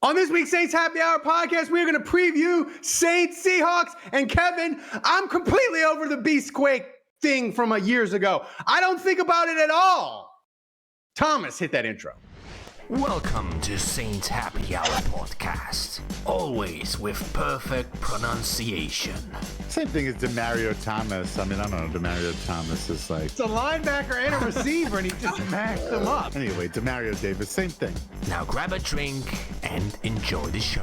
On this week's Saints Happy Hour podcast, we're going to preview Saints Seahawks. And Kevin, I'm completely over the Beastquake thing from years ago. I don't think about it at all. Thomas, hit that intro. Welcome to Saints Happy Hour podcast. Always with perfect pronunciation. Same thing as Demario Thomas. I mean, I don't know. Demario Thomas is like... It's a linebacker and a receiver, and he just mashed them up. Anyway, Demario Davis, same thing. Now grab a drink and enjoy the show.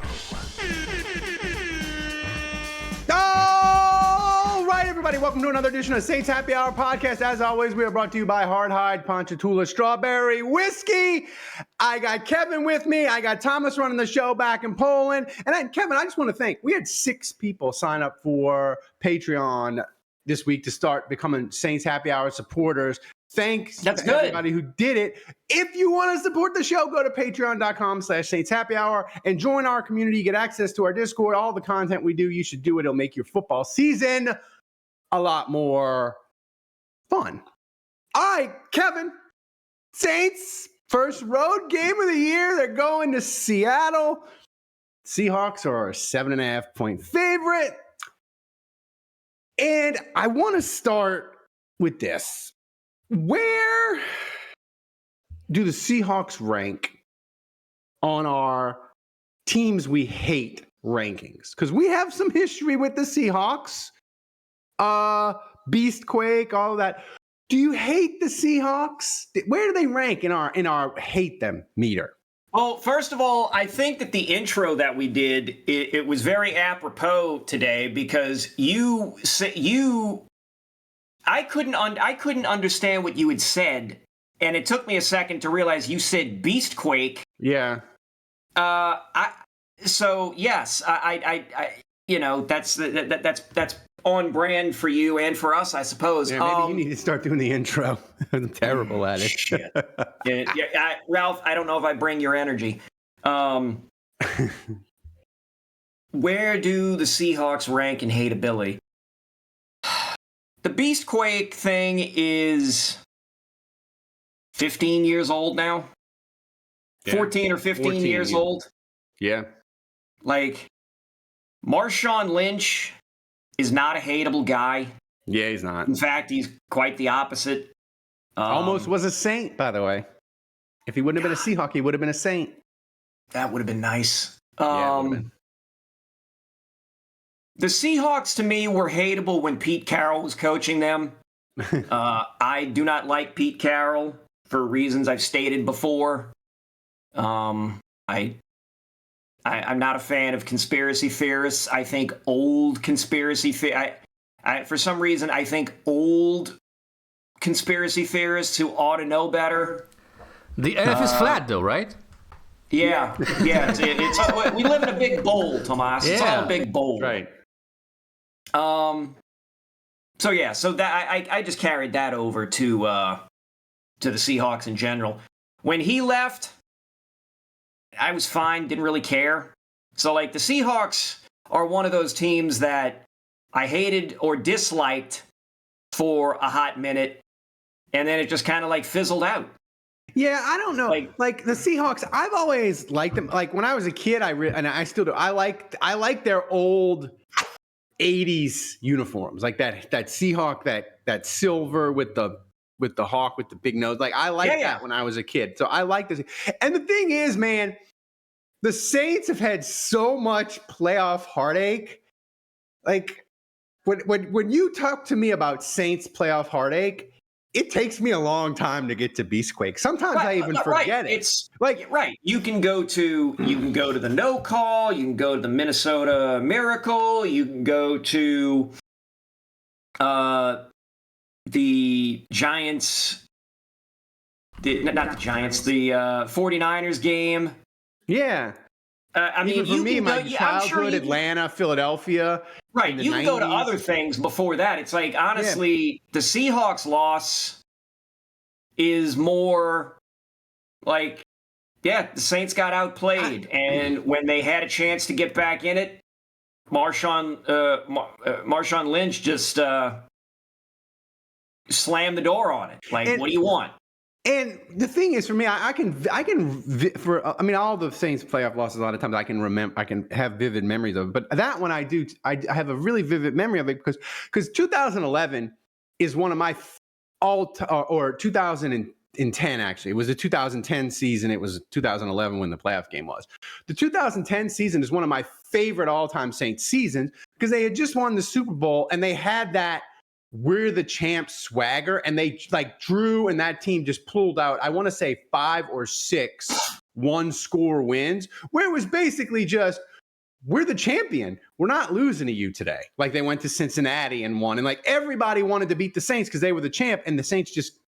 All right, everybody, welcome to another edition of Saints Happy Hour podcast. As always, we are brought to you by Hard Hide Ponchatoula Strawberry Whiskey. I got Kevin with me. I got Thomas running the show back in Poland. And then, Kevin, I just want to thank, we had 6 people sign up for Patreon this week to start becoming Saints Happy Hour supporters. Thanks to everybody who did it. If you want to support the show, go to patreon.com/Saints Happy Hour and join our community. Get access to our Discord, all the content we do. You should do it. It'll make your football season a lot more fun. All right, Kevin. Saints, first road game of the year. They're going to Seattle. Seahawks are a 7.5-point favorite. And I want to start with this. Where do the Seahawks rank on our teams we hate rankings? Because we have some history with the Seahawks. Beastquake, all of that. Do you hate the Seahawks? Where do they rank in our hate them meter? Well, first of all, I think that the intro that we did, it was very apropos today because I couldn't understand what you had said, and it took me a second to realize you said Beastquake. Yeah. So yes, that's on brand for you and for us, I suppose. Yeah, maybe you need to start doing the intro. I'm terrible at it. Shit. Ralph, I don't know if I bring your energy. Where do the Seahawks rank in hateability? The Beastquake thing is 15 years old now. Yeah. 14 or 15 years old. Yeah. Like, Marshawn Lynch is not a hateable guy. Yeah, he's not. In fact, he's quite the opposite. Almost was a Saint, by the way. If he wouldn't have been a Seahawk, he would have been a Saint. That would have been nice. The Seahawks, to me, were hateable when Pete Carroll was coaching them. I do not like Pete Carroll for reasons I've stated before. I'm not a fan of conspiracy theorists. I think old conspiracy for some reason, I think old conspiracy theorists who ought to know better. The earth is flat, though, right? Yeah. It's we live in a big bowl, Tomas. It's all a big bowl. Right. So that I just carried that over to the Seahawks in general. When he left, I was fine, didn't really care. So like the Seahawks are one of those teams that I hated or disliked for a hot minute, and then it just kind of like fizzled out. Yeah, I don't know. Like the Seahawks, I've always liked them. Like when I was a kid, and I still do. I like their old 80s uniforms, like that Seahawk, that silver with the hawk with the big nose. Like I liked that when I was a kid. So I like this. And the thing is, man, the Saints have had so much playoff heartache. Like when you talk to me about Saints playoff heartache, it takes me a long time to get to Beastquake. Sometimes I even forget it. It's like you can go to the No Call, you can go to the Minnesota Miracle, you can go to the Giants, the 49ers game. Yeah. I mean, even for me, my childhood, Atlanta, Philadelphia. Right. You can go to other things before that. It's like, honestly, the Seahawks loss is more like, the Saints got outplayed. And when they had a chance to get back in it, Marshawn Lynch just slammed the door on it. Like, what do you want? And the thing is, for me, I mean, all the Saints playoff losses, a lot of times I can remember, I can have vivid memories of it. But that one I have a really vivid memory of it because 2011 is one of my or 2010, actually. It was the 2010 season. It was 2011 when the playoff game was. The 2010 season is one of my favorite all-time Saints seasons because they had just won the Super Bowl and they had that we're the champs swagger, and they like Drew and that team just pulled out, I want to say 5 or 6 one-score wins, where it was basically just, we're the champion. We're not losing to you today. Like they went to Cincinnati and won, and like everybody wanted to beat the Saints because they were the champ, and the Saints just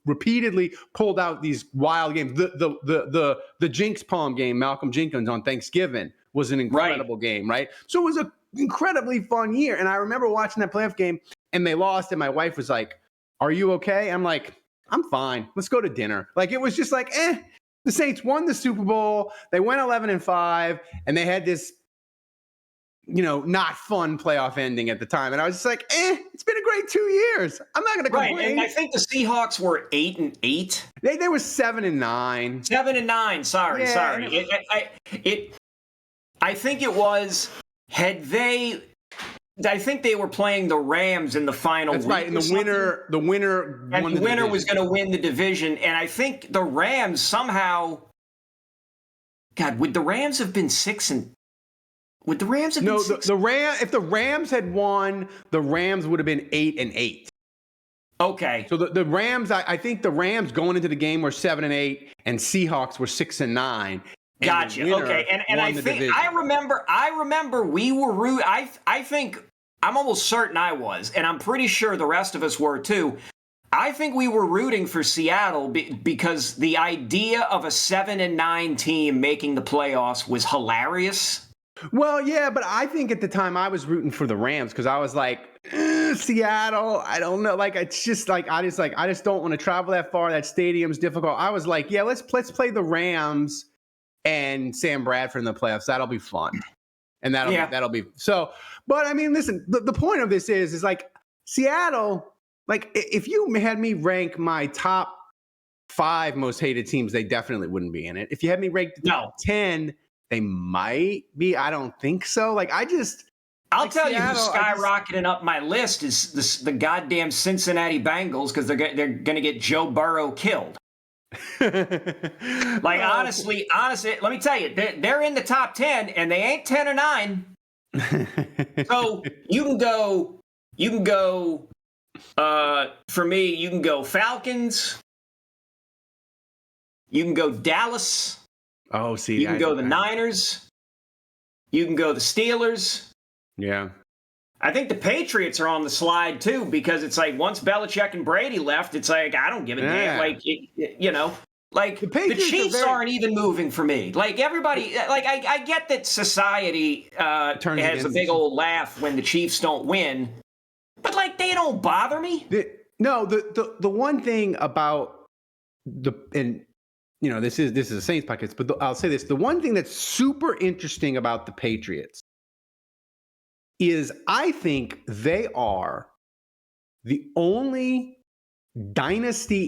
repeatedly pulled out these wild games. The Jinx Palm game, Malcolm Jenkins on Thanksgiving, was an incredible game, right? So it was an incredibly fun year, and I remember watching that playoff game, and they lost, and my wife was like, "Are you okay?" I'm like, "I'm fine. Let's go to dinner." Like it was just like, the Saints won the Super Bowl. They went 11-5, and they had this, not fun playoff ending at the time. And I was just like, it's been a great 2 years. I'm not going to complain. Right, and I think the Seahawks were 8-8. They were 7-9. 7-9. Sorry. I think it was, I think they were playing the Rams in the final week. That's right, and the winner and won the winner division. was going to win the division. And I think the Rams somehow, God, would the Rams have been 6 and? Would the Rams have been 6? If the Rams had won, the Rams would have been 8-8. Okay. So the Rams, I think the Rams going into the game were 7-8, and Seahawks were 6-9. Gotcha. Okay. And I think division. I remember we were I think I'm almost certain I was, and I'm pretty sure the rest of us were too. I think we were rooting for Seattle because the idea of a 7-9 team making the playoffs was hilarious. Well, yeah, but I think at the time I was rooting for the Rams because I was like, Seattle, I don't know. Like, it's just like, I just don't want to travel that far. That stadium's difficult. I was like, yeah, let's play the Rams and Sam Bradford in the playoffs. That'll be fun. And that'll be so. But I mean, listen, the point of this is like Seattle, like if you had me rank my top 5 most hated teams, they definitely wouldn't be in it. If you had me rank the top 10, they might be. I don't think so. Like I'll tell you who's skyrocketing up my list is the goddamn Cincinnati Bengals because they're going to get Joe Burrow killed. Like honestly, let me tell you, they're in the top 10 and they ain't 10 or 9. So you can go. For me, you can go Falcons. You can go Dallas. Oh, see, you can go the Niners. You can go the Steelers. Yeah. I think the Patriots are on the slide too because it's like once Belichick and Brady left, it's like I don't give a damn. Like like the Chiefs aren't even moving for me. Like everybody, like I get that society has a big old laugh when the Chiefs don't win, but like they don't bother me. The one thing about this is a Saints podcast, but I'll say this: the one thing that's super interesting about the Patriots is I think they are the only dynasty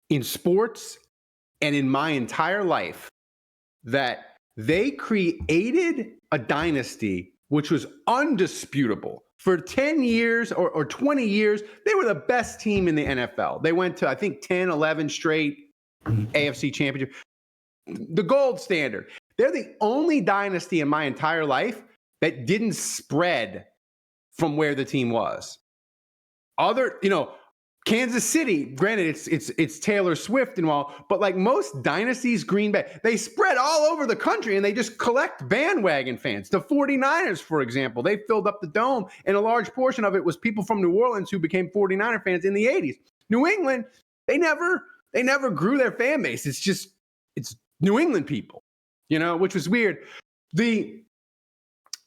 in sports and in my entire life that they created a dynasty which was undisputable. For 10 years or 20 years, they were the best team in the NFL. They went to, I think, 10, 11 straight AFC championship. The gold standard. They're the only dynasty in my entire life that didn't spread from where the team was. Kansas City, granted, it's Taylor Swift and all, but like most dynasties, Green Bay, they spread all over the country and they just collect bandwagon fans. The 49ers, for example, they filled up the dome, and a large portion of it was people from New Orleans who became 49er fans in the 80s. New England, they never grew their fan base. It's New England people, which was weird. The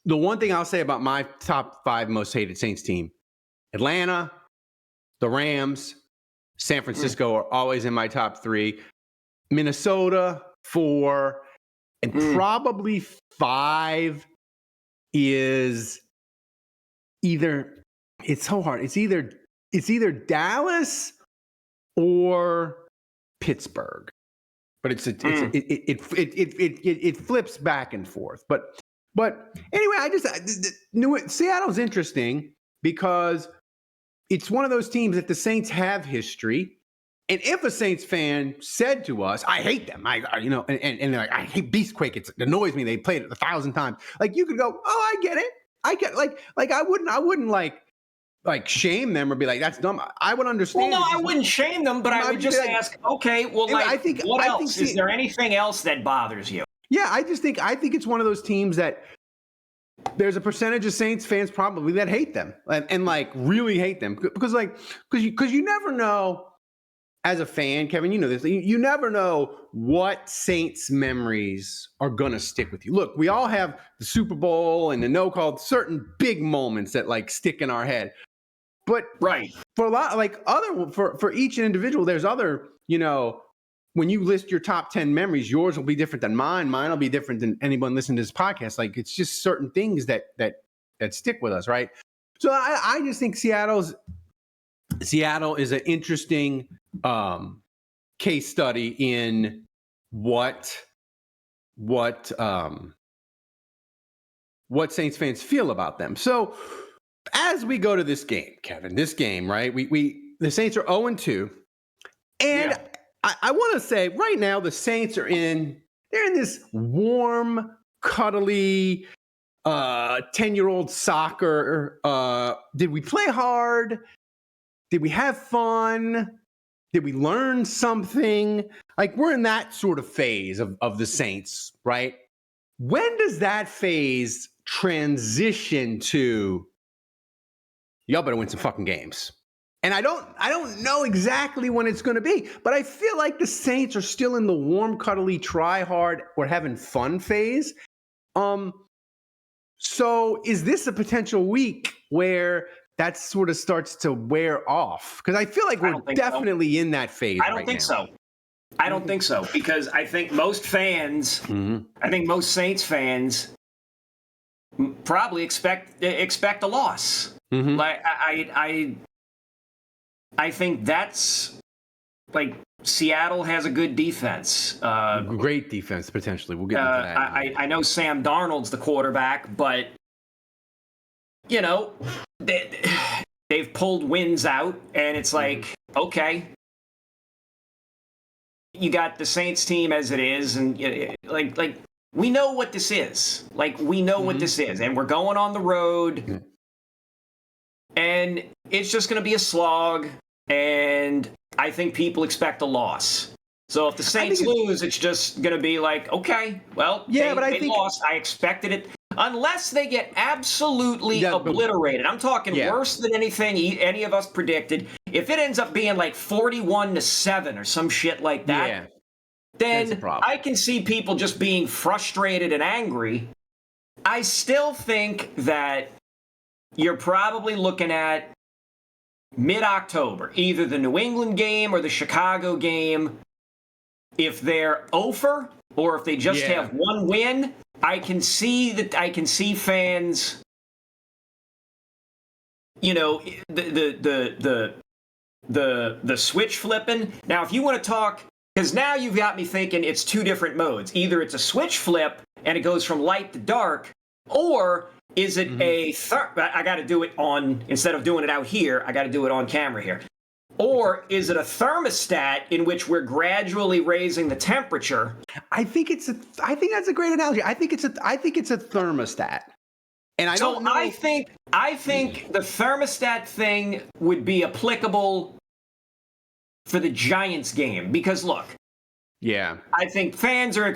one thing I'll say about my top 5 most hated Saints team, Atlanta, the Rams, San Francisco are always in my top 3. Minnesota, 4, and probably 5 is either, it's so hard. It's either Dallas or Pittsburgh. But it flips back and forth. But anyway, Seattle's interesting because it's one of those teams that the Saints have history. And if a Saints fan said to us, "I hate them," and they're like, "I hate Beastquake. It annoys me. They played it 1,000 times." Like you could go, "Oh, I get it. I get like I wouldn't like shame them or be like, that's dumb." I would understand. Well, no, I wouldn't shame them, but I would just ask, okay, well, like, what else? Is there anything else that bothers you? Yeah, I think it's one of those teams that there's a percentage of Saints fans probably that hate them and like really hate them because you never know. As a fan, Kevin, you know this. You never know what Saints memories are going to stick with you. Look, we all have the Super Bowl and the no-call, certain big moments that like stick in our head. But right. For a lot, like for each individual, there's other, when you list your top 10 memories, yours will be different than mine. Mine will be different than anyone listening to this podcast. Like it's just certain things that stick with us, right? So I just think Seattle is an interesting case study in what Saints fans feel about them. So as we go to this game, Kevin, right? The Saints are 0-2. And yeah. I want to say right now the Saints they're in this warm, cuddly 10-year-old soccer. Did we play hard? Did we have fun? Did we learn something? Like we're in that sort of phase of the Saints, right? When does that phase transition to y'all better win some fucking games? And I don't know exactly when it's going to be, but I feel like the Saints are still in the warm, cuddly, try hard, we're having fun phase. So is this a potential week where that sort of starts to wear off? Because I feel like we're definitely in that phase. I don't think so. I don't think so because I think most fans, I think most Saints fans probably expect a loss. Mm-hmm. Like I think that's like Seattle has a good defense. Great defense potentially. We'll get into that. I know Sam Darnold's the quarterback, but they've pulled wins out, and it's like, okay, you got the Saints team as it is, and like we know what this is. Like we know what this is, and we're going on the road, and it's just going to be a slog, and I think people expect a loss. So if the Saints lose, it's just going to be like, okay, well, they lost. I expected it. Unless they get absolutely obliterated. I'm talking worse than anything any of us predicted. If it ends up being like 41-7 or some shit like that, then I can see people just being frustrated and angry. I still think that you're probably looking at mid-October, either the New England game or the Chicago game. If they're over or if they just have one win, I can see fans, the switch flipping. Now, if you want to talk, because now you've got me thinking it's two different modes. Either it's a switch flip and it goes from light to dark, or is it I got to do it instead of doing it out here, I got to do it on camera here. Or is it a thermostat in which we're gradually raising the temperature? I think that's a great analogy. I think it's a thermostat. And I think the thermostat thing would be applicable for the Giants game because look. Yeah. I think fans are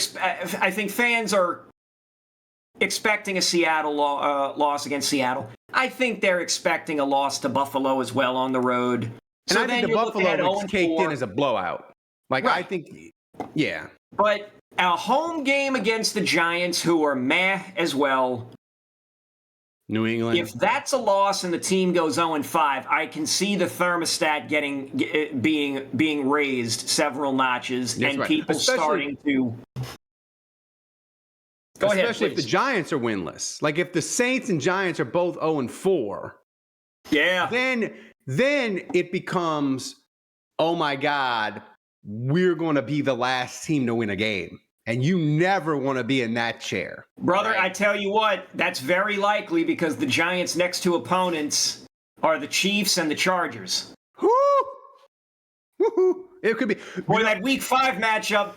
expecting a Seattle loss against Seattle. I think they're expecting a loss to Buffalo as well on the road. And so I think the Buffalo was caked in as a blowout. Like, right. I think, yeah. But a home game against the Giants, who are meh as well. New England. If that's a loss and the team goes 0-5, I can see the thermostat being raised several notches and people starting to. Go ahead, especially if the Giants are winless. Like, if the Saints and Giants are both 0-4. Yeah. Then it becomes, oh my God, we're going to be the last team to win a game. And you never want to be in that chair. Brother, right? I tell you what, that's very likely because the Giants' next two opponents are the Chiefs and the Chargers. Woo! Woo-hoo. It could be. Boy, that Week 5 matchup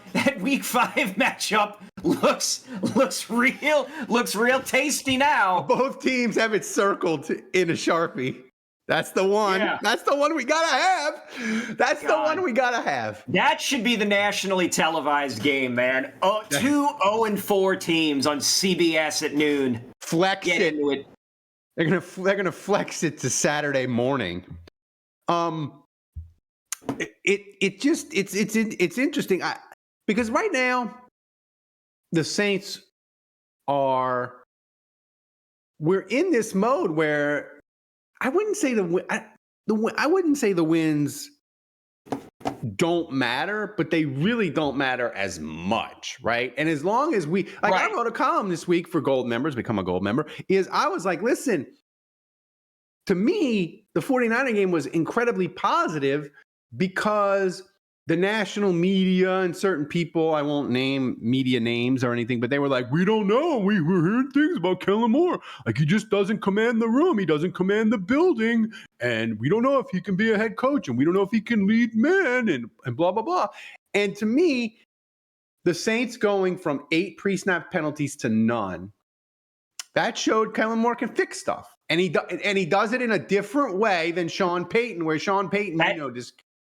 looks real tasty now. Both teams have it circled in a Sharpie. That's the one. Yeah. That's the one we gotta have. That's the one we gotta have. That should be the nationally televised game, man. Oh, 2 0-4 teams on CBS at noon. Flex Get it. into it. They're gonna flex it to Saturday morning. It's interesting because right now the Saints we're in this mode where I wouldn't say the wins don't matter, but they really don't matter as much, right? And as long as I wrote a column this week for gold members, become a gold member, I was like, listen, to me, the 49er game was incredibly positive because the national media and certain people, I won't name media names or anything, but they were like, we don't know. We're hearing things about Kellen Moore. Like, he just doesn't command the room. He doesn't command the building. And we don't know if he can be a head coach. And we don't know if he can lead men and blah, blah, blah. And to me, the Saints going from 8 pre-snap penalties to none, that showed Kellen Moore can fix stuff. And he does it in a different way than Sean Payton, where Sean Payton,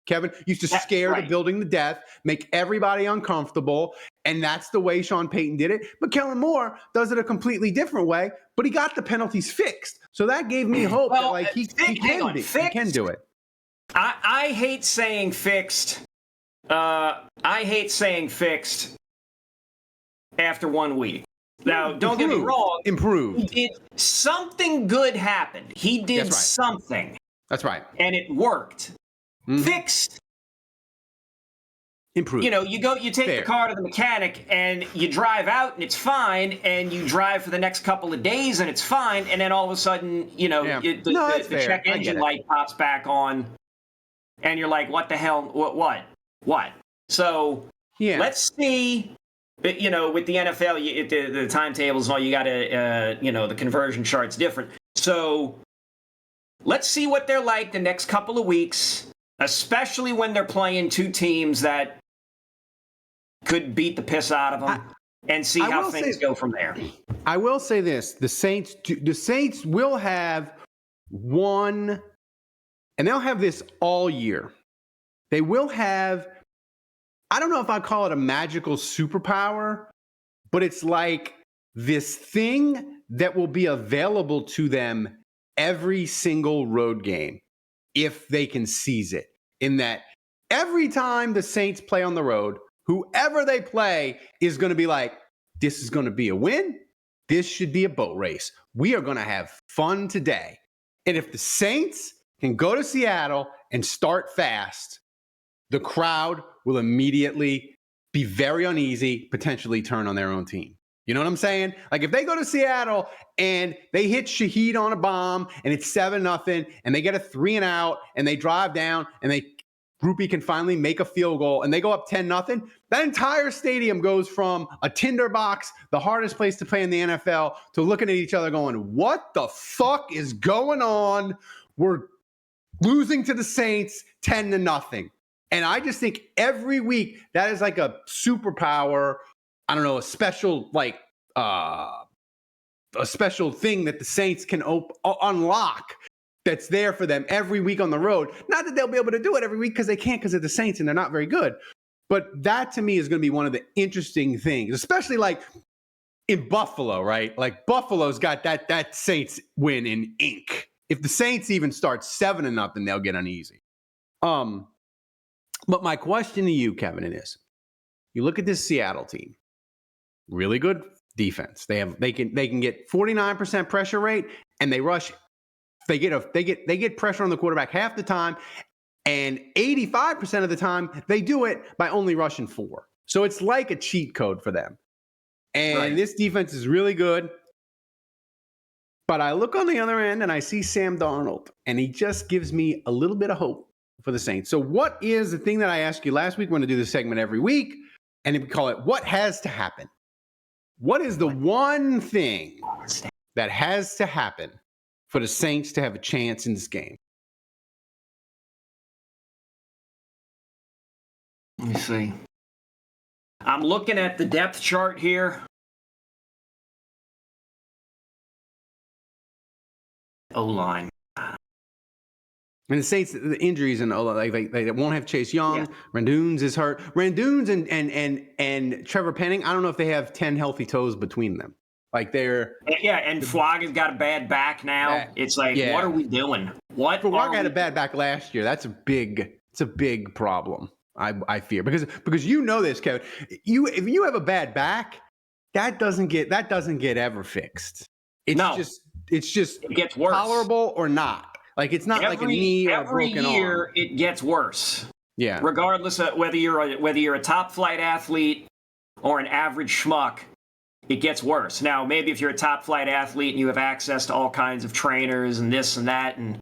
Kevin used to scare the building to death, make everybody uncomfortable, and that's the way Sean Payton did it. But Kellen Moore does it a completely different way, but he got the penalties fixed. So that gave me hope that he can do it. I hate saying fixed. I hate saying fixed after 1 week. Now, don't get me wrong. Improved. Something good happened. He did something. That's right. And it worked. Mm-hmm. Fixed. Improved. You take the car to the mechanic and you drive out and it's fine, and you drive for the next couple of days and it's fine, and then all of a sudden, the check engine light pops back on, and you're like, what the hell? What? So let's see. With the NFL, the timetables and all, you got to, the conversion chart's different. So let's see what they're like the next couple of weeks, especially when they're playing two teams that could beat the piss out of them, and see how things go from there. I will say this. The Saints will have one, and they'll have this all year. They will have, I don't know if I call it a magical superpower, but it's like this thing that will be available to them every single road game if they can seize it. In that every time the Saints play on the road, whoever they play is going to be like, this is going to be a win. This should be a boat race. We are going to have fun today. And if the Saints can go to Seattle and start fast, the crowd will immediately be very uneasy, potentially turn on their own team. You know what I'm saying? Like, if they go to Seattle and they hit Shaheed on a bomb and it's 7-0 and they get a 3-and-out and they drive down and Groupie can finally make a field goal and they go up 10-0, that entire stadium goes from a tinderbox, the hardest place to play in the NFL, to looking at each other going, what the fuck is going on? We're losing to the Saints 10-0. And I just think every week that is like a superpower. I don't know, a special a special thing that the Saints can unlock that's there for them every week on the road. Not that they'll be able to do it every week because they can't, because of the Saints and they're not very good. But that to me is going to be one of the interesting things, especially like in Buffalo, right? Like Buffalo's got that Saints win in ink. If the Saints even start 7-0, they'll get uneasy. But my question to you, Kevin, is: you look at this Seattle team, really good defense. They can get 49% pressure rate, and they rush. They get pressure on the quarterback half the time, and 85% of the time they do it by only rushing 4. So it's like a cheat code for them. And this defense is really good. But I look on the other end and I see Sam Darnold, and he just gives me a little bit of hope for the Saints. So what is the thing that I asked you last week? We're going to do this segment every week, and we call it What Has to Happen. What is the one thing that has to happen for the Saints to have a chance in this game? Let me see. I'm looking at the depth chart here. O-line. And the Saints, the injuries and they won't have Chase Young. Yeah. Randunes is hurt. Randunes and Trevor Penning. I don't know if they have 10 healthy toes between them. Like they're and Flogga's got a bad back now. It's like, what are we doing? Flogga had a bad back last year. It's a big problem. I fear because you know this, Kevin. If you have a bad back, that doesn't get ever fixed. It gets worse. Tolerable or not. Like it's not like a knee or a broken arm. Every year it gets worse. Yeah. Regardless of whether you're a top flight athlete or an average schmuck, it gets worse. Now, maybe if you're a top flight athlete and you have access to all kinds of trainers and this and that and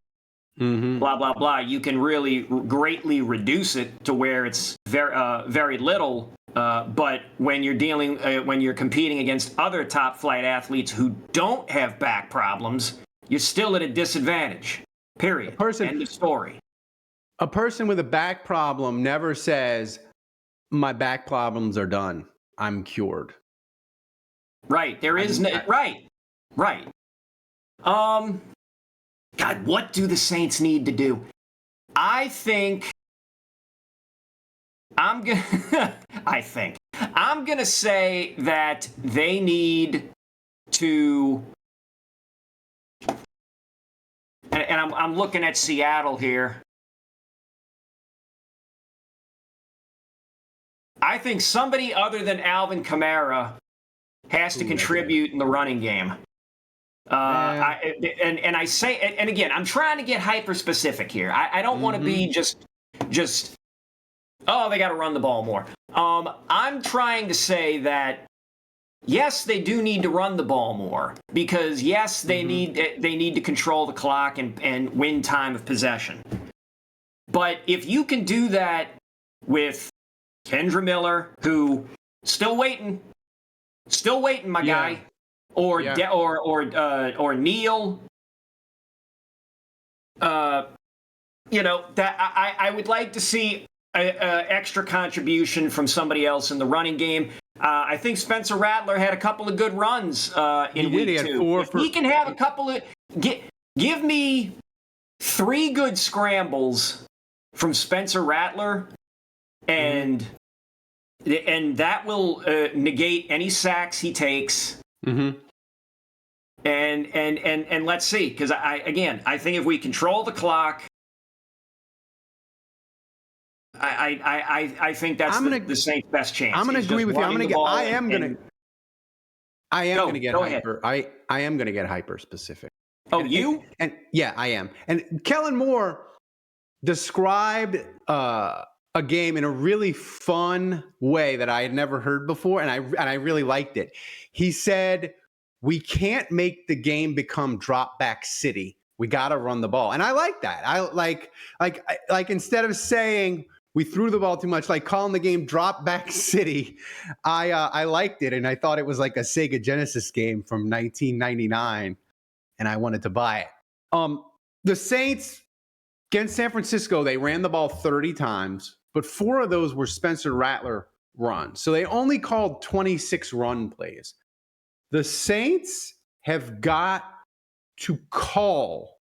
blah blah blah, you can really greatly reduce it to where it's very little. But when you're competing against other top flight athletes who don't have back problems, you're still at a disadvantage. Period. End of story. A person with a back problem never says, "My back problems are done. I'm cured." Right. There is no right. God, what do the Saints need to do? I think I'm gonna say that they need to. And I'm looking at Seattle here. I think somebody other than Alvin Kamara has to contribute in the running game. I say, and again, I'm trying to get hyper specific here. I don't want to be just, they got to run the ball more. I'm trying to say that, yes, they do need to run the ball more because, yes, they need to control the clock and win time of possession. But if you can do that with Kendra Miller, who still waiting, my guy, or Neal, that I would like to see a extra contribution from somebody else in the running game. I think Spencer Rattler had a couple of good runs in week 2. If he can have a couple of give me 3 good scrambles from Spencer Rattler, and that will negate any sacks he takes. And let's see, because I think if we control the clock, I think that's the Saints' best chance. I'm going to agree with you. I am going to get hyper. I am going to get hyper specific. Oh, and yeah, I am. And Kellen Moore described a game in a really fun way that I had never heard before, and I really liked it. He said, "We can't make the game become drop back city. We got to run the ball." And I like that. I like instead of saying we threw the ball too much, like calling the game drop back city, I liked it, and I thought it was like a Sega Genesis game from 1999, and I wanted to buy it. The Saints against San Francisco, they ran the ball 30 times, but 4 of those were Spencer Rattler runs. So they only called 26 run plays. The Saints have got to call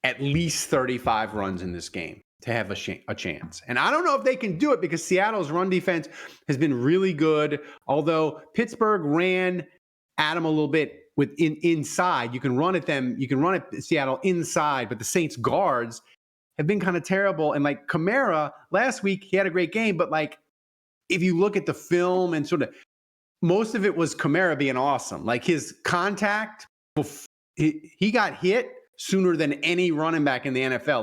at least 35 runs in this game to have a chance. And I don't know if they can do it because Seattle's run defense has been really good. Although Pittsburgh ran at them a little bit inside. You can run at them. You can run at Seattle inside, but the Saints guards have been kind of terrible. And like Kamara last week, he had a great game, but like if you look at the film and sort of most of it was Kamara being awesome. Like his contact, he got hit sooner than any running back in the NFL.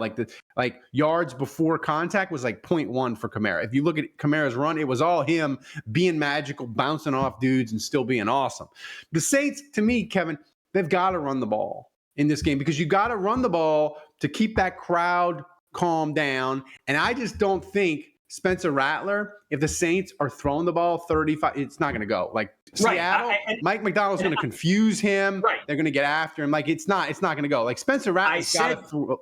Like yards before contact was like 0.1 for Kamara. If you look at Kamara's run, it was all him being magical, bouncing off dudes and still being awesome. The Saints, to me, Kevin, they've got to run the ball in this game because you got to run the ball to keep that crowd calm down. And I just don't think Spencer Rattler, if the Saints are throwing the ball 35, it's not going to go. Like Seattle, Mike McDonald's going to confuse him. Right. They're going to get after him. Like it's not going to go. Like Spencer Rattler's got to throw.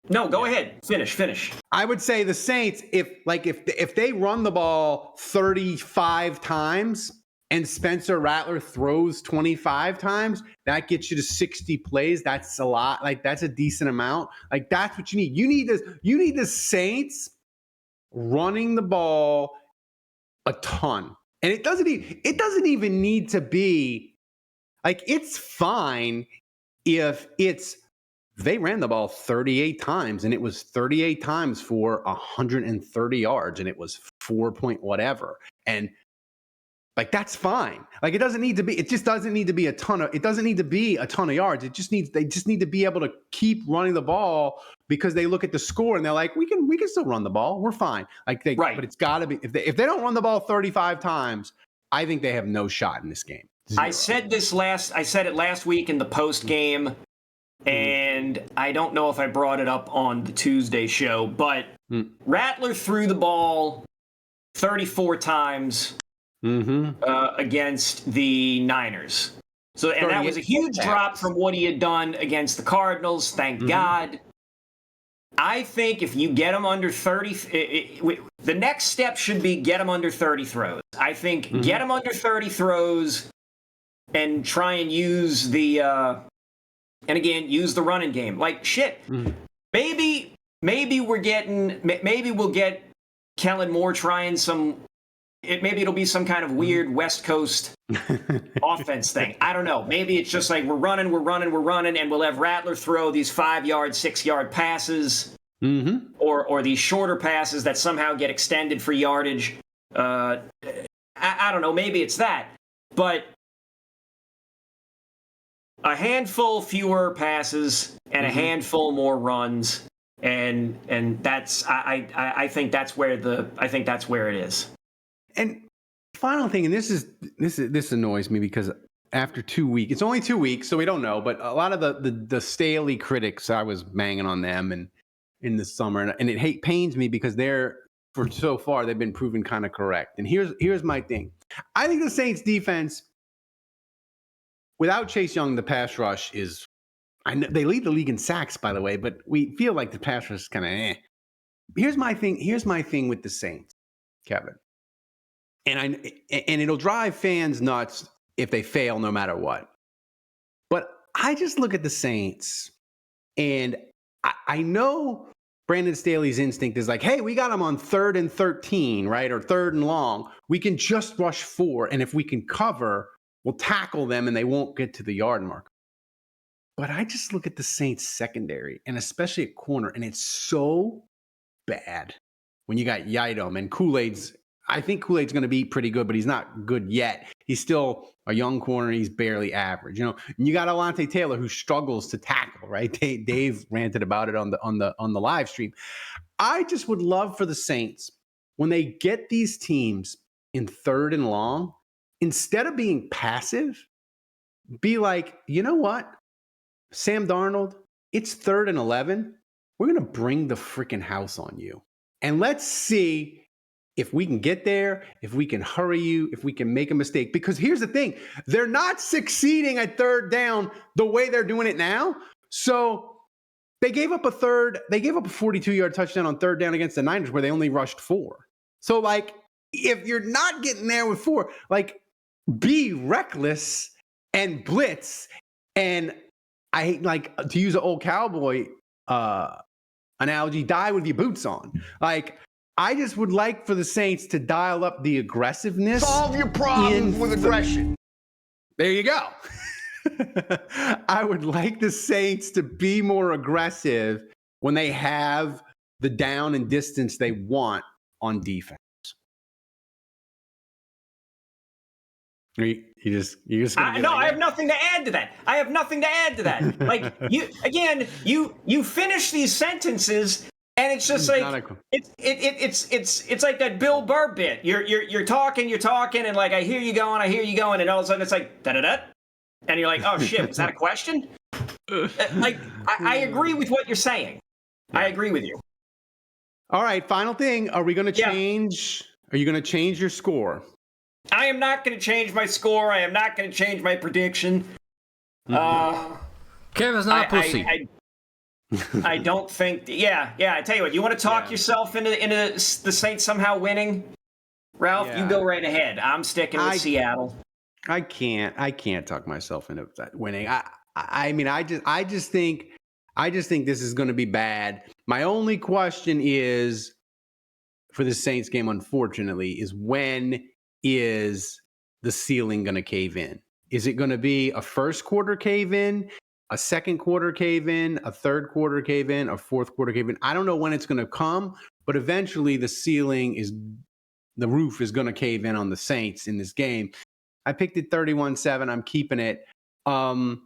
No, go ahead. Finish. I would say the Saints, if they run the ball 35 times and Spencer Rattler throws 25 times, that gets you to 60 plays. That's a lot. Like that's a decent amount. Like that's what you need. You need the Saints running the ball a ton. And it doesn't even need to be like, it's fine if they ran the ball 38 times and it was 38 times for 130 yards and it was 4 point whatever. And like, that's fine. Like, it doesn't need to be a ton of yards. They just need to be able to keep running the ball because they look at the score and they're like, we can still run the ball. We're fine. Like but it's gotta be, if they don't run the ball 35 times, I think they have no shot in this game. Zero. I said it last week in the post game. And I don't know if I brought it up on the Tuesday show, but Rattler threw the ball 34 times against the Niners. So, and that was a huge drop from what he had done against the Cardinals. Thank God. I think if you get him under 30, the next step should be get him under 30 throws. I think get him under 30 throws and try and use the. And again, use the running game. Like shit. Maybe we'll get Kellen Moore trying some. Maybe it'll be some kind of weird West Coast offense thing. I don't know. Maybe it's just like we're running, and we'll have Rattler throw these 5-yard, 6-yard passes, or these shorter passes that somehow get extended for yardage. I don't know. Maybe it's that, but. A handful fewer passes and a handful more runs, and that's I think that's where it is. And final thing, and this annoys me because after 2 weeks, it's only 2 weeks, so we don't know. But a lot of the Staley critics, I was banging on them and in the summer, and it pains me because for so far they've been proven kind of correct. And here's my thing: I think the Saints defense. Without Chase Young, the pass rush is – they lead the league in sacks, by the way, but we feel like the pass rush is kind of Here's my thing with the Saints, Kevin. And it'll drive fans nuts if they fail no matter what. But I just look at the Saints, and I know Brandon Staley's instinct is like, hey, we got them on 3rd and 13, right, or 3rd and long. We can just rush 4, and if we can cover – we'll tackle them and they won't get to the yard mark. But I just look at the Saints secondary and especially at corner, and it's so bad when you got Yidom and Kool-Aid's. I think Kool-Aid's going to be pretty good, but he's not good yet. He's still a young corner. He's barely average, And you got Alontae Taylor who struggles to tackle, right? Dave ranted about it on the live stream. I just would love for the Saints when they get these teams in 3rd and long, instead of being passive, be like, you know what? Sam Darnold, it's 3rd and 11. We're going to bring the freaking house on you. And let's see if we can get there, if we can hurry you, if we can make a mistake. Because here's the thing. They're not succeeding at 3rd down the way they're doing it now. So they gave up a 42-yard touchdown on 3rd down against the Niners where they only rushed 4. So, like, if you're not getting there with 4, like, be reckless and blitz. And I hate, like, to use an old cowboy analogy, die with your boots on. Like, I just would like for the Saints to dial up the aggressiveness. Solve your problems with aggression. There you go. I would like the Saints to be more aggressive when they have the down and distance they want on defense. You just no, I have nothing to add to that. Like you finish these sentences and it's just like it's like that Bill Burr bit. You're talking and like I hear you going and all of a sudden it's like da da da, and you're like, oh shit, was that a question? Like I agree with what you're saying. I agree with you. All right, final thing. Are we going to change? Are you going to change your score? I am not going to change my score. I am not going to change my prediction. Kevin's not a pussy. I don't think. Yeah. I tell you what. You want to talk yourself into the Saints somehow winning, Ralph? You go right ahead. I'm sticking with Seattle. I can't talk myself into that winning. I mean, I just think this is going to be bad. My only question is for the Saints game, unfortunately, is when is the ceiling going to cave in? Is it going to be a first quarter cave in, a second quarter cave in, a third quarter cave in, a fourth quarter cave in? I don't know when it's going to come, but eventually the roof is going to cave in on the Saints in this game. I picked it 31-7. I'm keeping it. But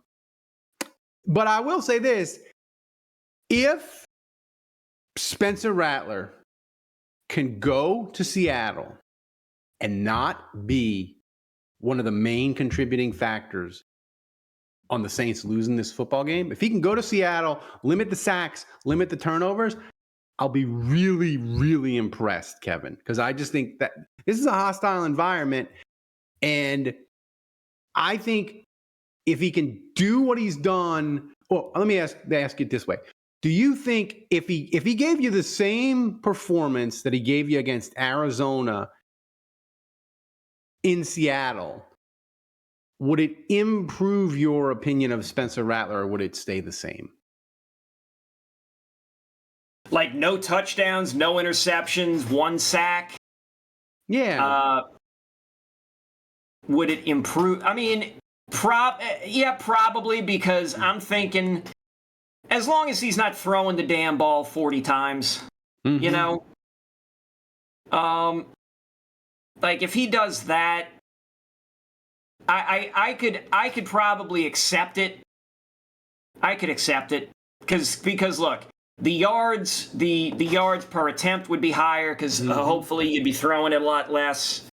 I will say this. If Spencer Rattler can go to Seattle and not be one of the main contributing factors on the Saints losing this football game, if he can go to Seattle, limit the sacks, limit the turnovers, I'll be really, really impressed, Kevin, because I just think that this is a hostile environment. And I think if he can do what he's done, well, let me ask it this way. Do you think if he gave you the same performance that he gave you against Arizona in Seattle, would it improve your opinion of Spencer Rattler, or would it stay the same? Like no touchdowns, no interceptions, 1 sack? Yeah. Would it improve? I mean, probably, because I'm thinking as long as he's not throwing the damn ball 40 times, you know? Like if he does that, I could probably accept it. I could accept it because look, the yards per attempt would be higher because hopefully you'd be throwing it a lot less.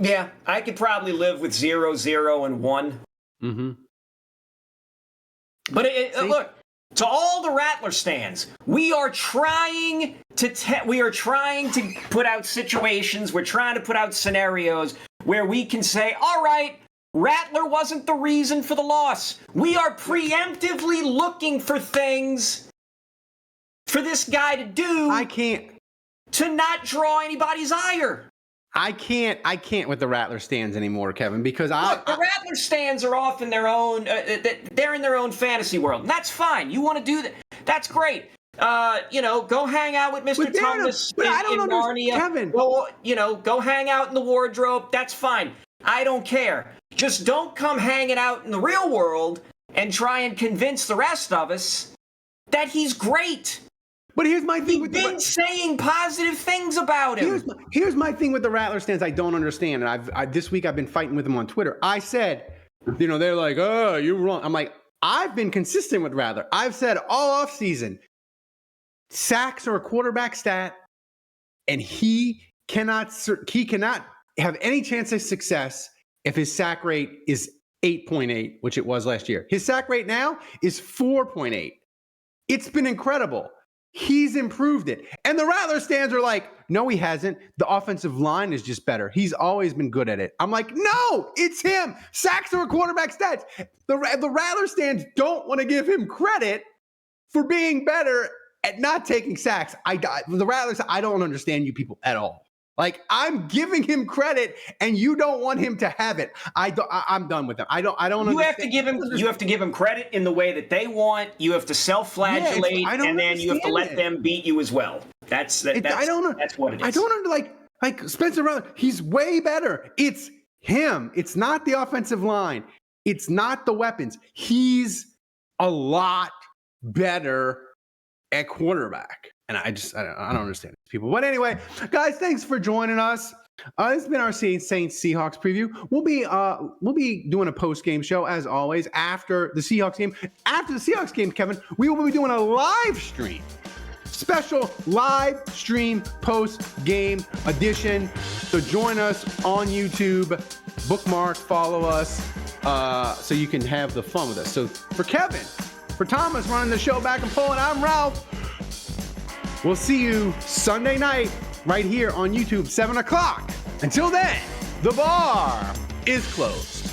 Yeah, I could probably live with 0, 0, and 1. But look, to all the Rattler stands, we are trying to put out situations, we're trying to put out scenarios where we can say, all right, Rattler wasn't the reason for the loss. We are preemptively looking for things for this guy to do. To not draw anybody's ire. I can't with the Rattler stands anymore, Kevin, because Look, the Rattler stands are off in their own, they're in their own fantasy world. And that's fine. You want to do that. That's great. Go hang out with Mr. Thomas in Narnia. Kevin. Go hang out in the wardrobe. That's fine. I don't care. Just don't come hanging out in the real world and try and convince the rest of us that he's great. But here's my thing. We've been saying positive things about him. Here's my thing with the Rattler stands I don't understand. And this week I've been fighting with them on Twitter. I said, they're like, oh, you're wrong. I'm like, I've been consistent with Rattler. I've said all offseason, sacks are a quarterback stat, and he cannot have any chance of success if his sack rate is 8.8, which it was last year. His sack rate now is 4.8. It's been incredible. He's improved it. And the Rattler stands are like, no, he hasn't. The offensive line is just better. He's always been good at it. I'm like, no, it's him. Sacks are a quarterback stats. The Rattler stands don't want to give him credit for being better at not taking sacks. The Rattlers, I don't understand you people at all. Like, I'm giving him credit, and you don't want him to have it. I'm done with him. I don't. You have to give him credit in the way that they want. You have to self-flagellate, and then you have to let them beat you as well. That's what it is. I don't like Spencer Rattler. He's way better. It's him. It's not the offensive line. It's not the weapons. He's a lot better at quarterback. And I don't understand these people. But anyway, guys, thanks for joining us. This has been our Saints Seahawks preview. We'll be doing a post-game show, as always, after the Seahawks game. After the Seahawks game, Kevin, we will be doing a live stream. Special live stream post-game edition. So join us on YouTube. Bookmark, follow us, so you can have the fun with us. So for Kevin, For Thomas running the show back in Poland, I'm Ralph. We'll see you Sunday night right here on YouTube, 7 o'clock. Until then, the bar is closed.